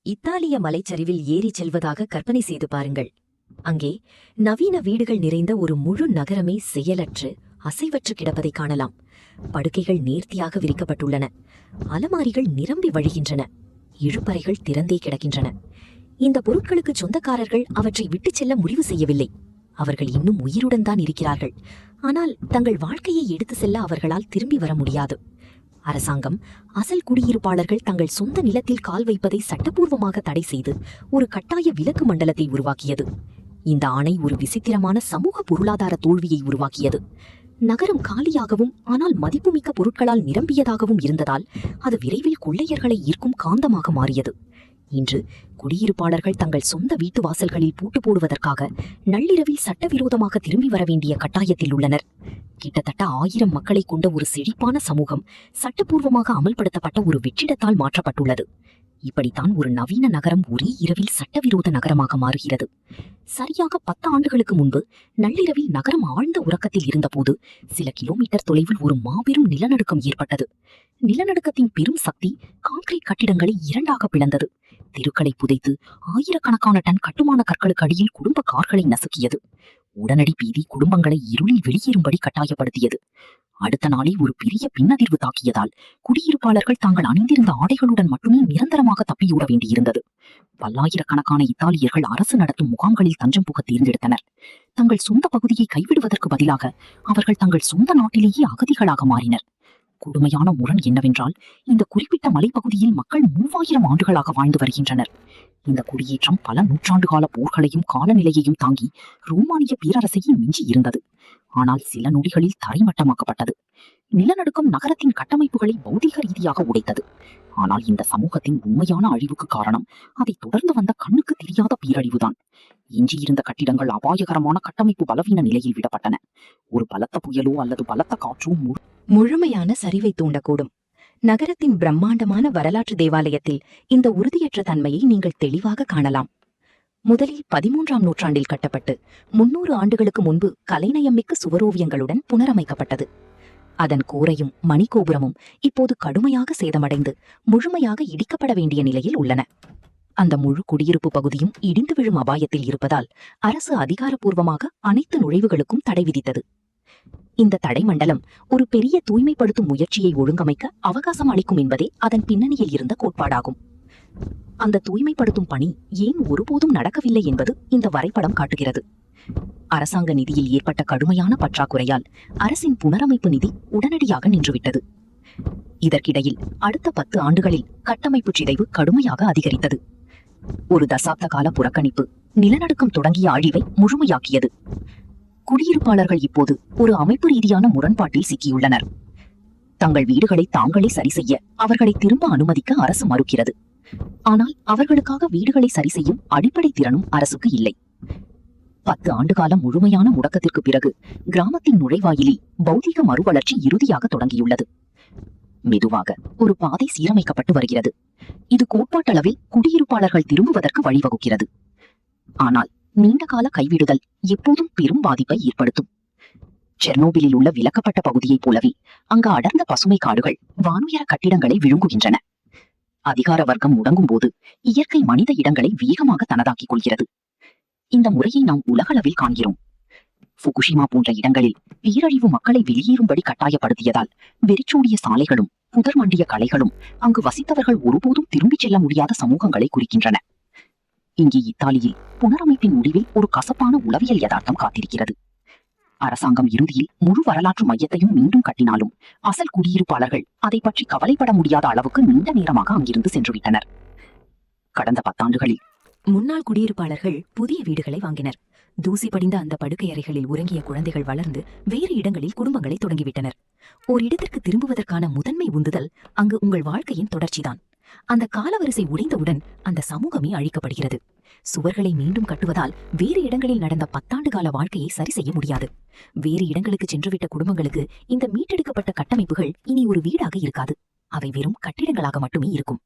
இத்தாலிய மலைச்சரிவில் ஏறிச் செல்வதாக கற்பனை செய்து பாருங்கள். அங்கே நவீன வீடுகள் நிறைந்த ஒரு முழு நகரமே செயலற்று அசைவற்று கிடப்பதை காணலாம். படுக்கைகள் நேர்த்தியாக விரிக்கப்பட்டுள்ளன. அலமாரிகள் நிரம்பி வழிகின்றன. இழுப்பறைகள் திறந்தே கிடக்கின்றன. இந்த பொருட்களுக்கு சொந்தக்காரர்கள் அவற்றை விட்டுச் செல்ல முடிவு செய்யவில்லை. அவர்கள் இன்னும் உயிருடன் தான் இருக்கிறார்கள். ஆனால் தங்கள் வாழ்க்கையை எடுத்து செல்ல அவர்களால் திரும்பி வர முடியாது. அரசாங்கம் அசல் குடியிருப்பாளர்கள் தங்கள் சொந்த நிலத்தில் கால் வைப்பதை சட்டப்பூர்வமாக தடை செய்து ஒரு கட்டாய விலக்கு மண்டலத்தை உருவாக்கியது. இந்த ஆணை ஒரு விசித்திரமான சமூக பொருளாதார தோல்வியை உருவாக்கியது. நகரம் காலியாகவும் ஆனால் மதிப்புமிக்க பொருட்களால் நிரம்பியதாகவும் இருந்ததால் அது விரைவில் கொள்ளையர்களை ஈர்க்கும் காந்தமாக மாறியது. இன்று குடியிருப்பாளர்கள் தங்கள் சொந்த வீட்டு வாசல்களில் பூட்டு போடுவதற்காக நள்ளிரவில் சட்டவிரோதமாக திரும்பி வர வேண்டிய கட்டாயத்தில் உள்ளனர். கிட்டத்தட்ட 1000 மக்களை கொண்ட ஒரு செழிப்பான சமூகம் சட்டப்பூர்வமாக அமல்படுத்தப்பட்ட ஒரு வெற்றிடத்தால் மாற்றப்பட்டுள்ளது. இப்படித்தான் ஒரு நவீன நகரம் ஒரே இரவில் சட்டவிரோத நகரமாக மாறுகிறது. சரியாக 10 ஆண்டுகளுக்கு முன்பு நள்ளிரவில் நகரம் ஆழ்ந்த உறக்கத்தில் இருந்தபோது சில கிலோமீட்டர் தொலைவில் ஒரு மாபெரும் நிலநடுக்கம் ஏற்பட்டது. நிலநடுக்கத்தின் பெரும் சக்தி கான்கிரீட் கட்டிடங்களை இரண்டாக பிளந்தது. தெருக்களை புதைத்து ஆயிரக்கணக்கான டன் கட்டுமான கற்களுக்கு அடியில் குடும்ப கார்களை நசுக்கியது. உடனடி பீதி குடும்பங்களை இருளில் வெளியேறும்படி கட்டாயப்படுத்தியது. அடுத்த நாளே ஒரு பெரிய பின்னதிர்வு தாக்கியதால் குடியிருப்பாளர்கள் தாங்கள் அணிந்திருந்த ஆடைகளுடன் மட்டுமே நிரந்தரமாக தப்பியோட வேண்டியிருந்தது. பல்லாயிரக்கணக்கான இத்தாலியர்கள் அரசு நடத்தும் முகாம்களில் தஞ்சம் புக தேர்ந்தெடுத்தனர். தங்கள் சொந்த பகுதியை கைவிடுவதற்கு பதிலாக அவர்கள் தங்கள் சொந்த நாட்டிலேயே அகதிகளாக மாறினர். கொடுமையான முரண் என்னவென்றால், இந்த குறிப்பிட்ட மலைப்பகுதியில் மக்கள் 3000 ஆண்டுகளாக வாழ்ந்து வருகின்றனர். இந்த குடியேற்றம் பல நூற்றாண்டுகால போர்களையும் காலநிலையையும் தாங்கி ரோமானிய பேரரசையே மிஞ்சி இருந்தது. ஆனால் சில நொடிகளில் தரைமட்டமாக்கப்பட்டது. நிலநடுக்கம் நகரத்தின் கட்டமைப்புகளை பௌதிக ரீதியாக உடைத்தது. ஆனால் இந்த சமூகத்தின் உண்மையான அழிவுக்கு காரணம் அதை தொடர்ந்து வந்த கண்ணுக்கு தெரியாத பேரழிவுதான். எஞ்சியிருந்த கட்டிடங்கள் அபாயகரமான கட்டமைப்பு பலவீன நிலையில் விடப்பட்டன. ஒரு பலத்த புயலோ அல்லது பலத்த காற்றோ முழுமையான சரிவை தூண்டக்கூடும். நகரத்தின் பிரம்மாண்டமான வரலாற்று தேவாலயத்தில் இந்த உறுதியற்ற தன்மையை நீங்கள் தெளிவாக காணலாம். முதலில் 13ஆம் நூற்றாண்டில் கட்டப்பட்டு 300 ஆண்டுகளுக்கு முன்பு கலைநயமிக்க சுவரோவியங்களுடன் புனரமைக்கப்பட்டது. அதன் கூரையும் மணிகோபுரமும் இப்போது கடுமையாக சேதமடைந்து முழுமையாக இடிக்கப்பட வேண்டிய நிலையில் உள்ளன. அந்த முழு குடியிருப்பு பகுதியும் இடிந்து விழும் அபாயத்தில் இருப்பதால் அரசு அதிகாரப்பூர்வமாக அனைத்து நுழைவுகளுக்கும் தடை விதித்தது. இந்த தடை மண்டலம் ஒரு பெரிய தூய்மைப்படுத்தும் முயற்சியை ஒழுங்கமைக்க அவகாசம் அளிக்கும் என்பதே அதன் பின்னணியில் இருந்த கோட்பாடாகும். அந்த தூய்மைப்படுத்தும் பணி ஏன் ஒருபோதும் நடக்கவில்லை என்பது இந்த வரைபடம் காட்டுகிறது. அரசாங்க நிதியில் ஏற்பட்ட கடுமையான பற்றாக்குறையால் அரசின் புனரமைப்பு நிதி உடனடியாக நின்றுவிட்டது. இதற்கிடையில் அடுத்த 10 ஆண்டுகளில் கட்டமைப்பு சிதைவு கடுமையாக அதிகரித்தது. ஒரு தசாப்த கால புறக்கணிப்பு நிலநடுக்கம் தொடங்கிய அழிவை முழுமையாக்கியது. குடியிருப்பாளர்கள் இப்போது ஒரு அமைப்பு ரீதியான முரண்பாட்டில் சிக்கியுள்ளனர். தங்கள் வீடுகளை தாங்களே சரி செய்ய அவர்களை திரும்ப அனுமதிக்க அரசு மறுக்கிறது. ஆனால் அவர்களுக்காக வீடுகளை சரி செய்யும் அடிப்படை திறனும் அரசுக்கு இல்லை. 10 ஆண்டுகாலம் முழுமையான முடக்கத்திற்கு பிறகு கிராமத்தின் நுழைவாயிலில் பௌதிக மறுவளர்ச்சி இறுதியாக தொடங்கியுள்ளது. மெதுவாக ஒரு பாதை சீரமைக்கப்பட்டு வருகிறது. இது கோட்பாட்டளவில் குடியிருப்பாளர்கள் திரும்புவதற்கு வழிவகுக்கிறது. ஆனால் நீண்டகால கைவிடுதல் எப்போதும் பெரும் பாதிப்பை ஏற்படுத்தும். செர்னோபிலில் உள்ள விலக்கப்பட்ட பகுதியைப் போலவே அங்கு அடர்ந்த பசுமை காடுகள் வானுயர கட்டிடங்களை விழுங்குகின்றன. அதிகார வர்க்கம் முடங்கும் போது இயற்கை மனித இடங்களை வேகமாக தனதாக்கிக் கொள்கிறது. இந்த முறையை நாம் உலகளவில் காண்கிறோம். ஃபுகுஷிமா போன்ற இடங்களில் பேரழிவு மக்களை வெளியேறும்படி கட்டாயப்படுத்தியதால் வெறிச்சோடிய சாலைகளும் புதர் மண்டிய கலைகளும் அங்கு வசித்தவர்கள் ஒருபோதும் திரும்பிச் செல்ல முடியாத சமூகங்களை குறிக்கின்றன. இங்கே இத்தாலியில் புனரமைப்பின் முடிவில் ஒரு கசப்பான உளவியல் யதார்த்தம் காத்திருக்கிறது. அரசாங்கம் இறுதியில் முழு வரலாற்று மையத்தையும் மீண்டும் கட்டினாலும் அசல் குடியிருப்பாளர்கள் அதை பற்றி கவலைப்பட முடியாத அளவுக்கு நீண்ட நேரமாக அங்கிருந்து சென்றுவிட்டனர். கடந்த 10 ஆண்டுகளில் முன்னாள் குடியிருப்பாளர்கள் புதிய வீடுகளை வாங்கினர். தூசி படிந்த அந்த படுக்கை அறைகளில் உறங்கிய குழந்தைகள் வளர்ந்து வேறு இடங்களில் குடும்பங்களை தொடங்கிவிட்டனர். ஓரிடத்திற்கு திரும்புவதற்கான முதன்மை உந்துதல் அங்கு உங்கள் வாழ்க்கையின் தொடர்ச்சிதான். அந்த காலவரிசை உடைந்தவுடன் அந்த சமூகமே அழிக்கப்படுகிறது. சுவர்களை மீண்டும் கட்டுவதால் வேறு இடங்களில் நடந்த 10 ஆண்டு கால வாழ்க்கையை சரி செய்ய முடியாது. வேறு இடங்களுக்கு சென்றுவிட்ட குடும்பங்களுக்கு இந்த மீட்டெடுக்கப்பட்ட கட்டமைப்புகள் இனி ஒரு வீடாக இருக்காது. அவை வெறும் கட்டிடங்களாக மட்டுமே இருக்கும்.